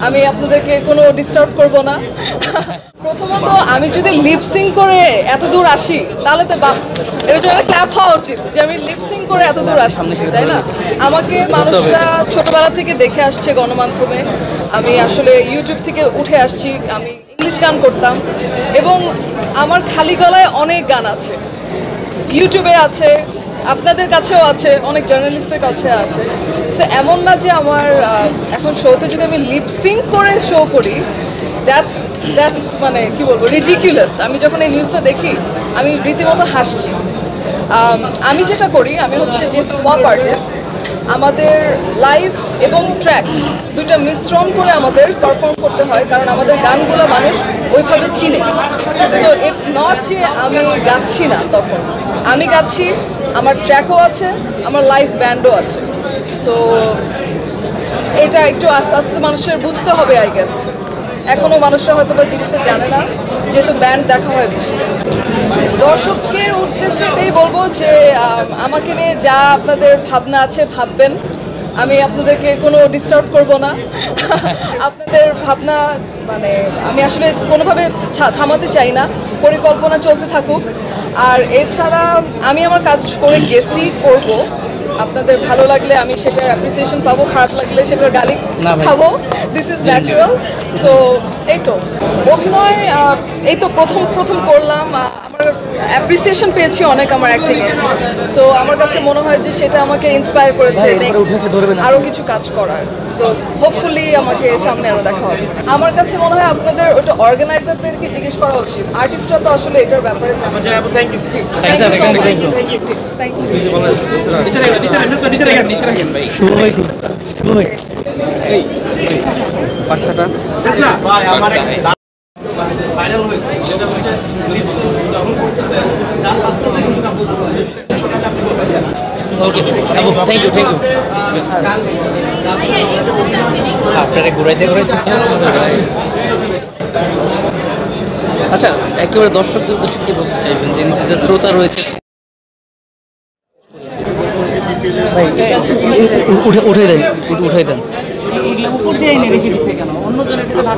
আমি আপনাদেরকে কোনো ডিস্টার্ব করব না। প্রথমত আমি যদি লিপসিং করে এত দূর আসি তাহলে তো বাহ, এর জন্য ক্ল্যাপ হওয়া উচিত যে আমি লিপসিং করে এত দূর আসছি, তাই না? আমাকে মানুষরা ছোটবেলা থেকে দেখে আসছে গণমাধ্যমে, আমি আসলে ইউটিউব থেকে উঠে আসছি, আমি ইংলিশ গান করতাম এবং আমার খালি গলায় অনেক গান আছে, ইউটিউবে আছে, আপনাদের কাছেও আছে, অনেক জার্নালিস্টের কাছে আছে। সো এমন না যে আমার এখন শোতে যদি আমি লিপসিং করে শো করি, দ্যাটস মানে কি বলবো, রিডিকুলাস। আমি যখন এই নিউজটা দেখি আমি রীতিমতো হাসছি। আমি যেটা করি, আমি হচ্ছে যেহেতু পপ আর্টিস্ট, আমাদের লাইভ এবং ট্র্যাক দুইটা মিশ্রণ করে আমাদের পারফর্ম করতে হয়, কারণ আমাদের গানগুলো মানুষ ওইভাবে চিনে। সো ইটস নট যে আমি গাচ্ছি না, তখন আমি গাচ্ছি, আমার ট্র্যাকও আছে, আমার লাইভ ব্যান্ডও আছে। সো এটা একটু আস্তে আস্তে মানুষের বুঝতে হবে, আই গেস। এখনও মানুষরা হয়তো বা জিনিসটা জানে না, যেহেতু ব্যান্ড দেখা হয় বেশি। দর্শকের উদ্দেশ্যে এটাই বলবো যে আমাকে নিয়ে যা আপনাদের ভাবনা আছে ভাববেন, আমি আপনাদেরকে কোনো ডিস্টার্ব করব না। আপনাদের ভাবনা মানে আমি আসলে কোনোভাবে থামাতে চাই না, পরিকল্পনা চলতে থাকুক। আর এছাড়া আমি আমার কাজ করে গেছি, করব। আপনাদের ভালো লাগলে আমি সেটার অ্যাপ্রিসিয়েশন পাবো, খারাপ লাগলে সেটার গালি খাবো। This is natural. সো এই তো অভিনয়, এই তো প্রথম করলাম, আমার অ্যাপ্রিসিয়েশন পেয়েছি অনেক আমার অ্যাক্টিংয়ে। সো আমার কাছে মনে হয় যে সেটা আমাকে ইন্সপায়ার করেছে আরও কিছু কাজ করার। সো হোপফুলি আমাকে সামনে আরও দেখা হবে। আমার কাছে মনে হয় আপনাদের ওটা অর্গানাইজারদেরকে জিজ্ঞেস করা উচিত, আর্টিস্টরা তো আসলে এটার ব্যাপারে ভাইরাল হয়েছে সেটা হচ্ছে লিপসিং যখন করতেছে গান বাজতেছে কিন্তু গান বলতেছে শোনাটা আপনি বলবেন। ওকে থ্যাংক ইউ আপনারা ঘুরাইতে আচ্ছা, একেবারে দর্শকদের উদ্দেশ্যে কি বলতে চাইবেন, যে নিজেদের শ্রোতা রয়েছে? ভাই উঠে দেন, উঠে দেন। উপর দিয়ে এনে রেখে দিচ্ছে কেন? অন্যজনের কাছে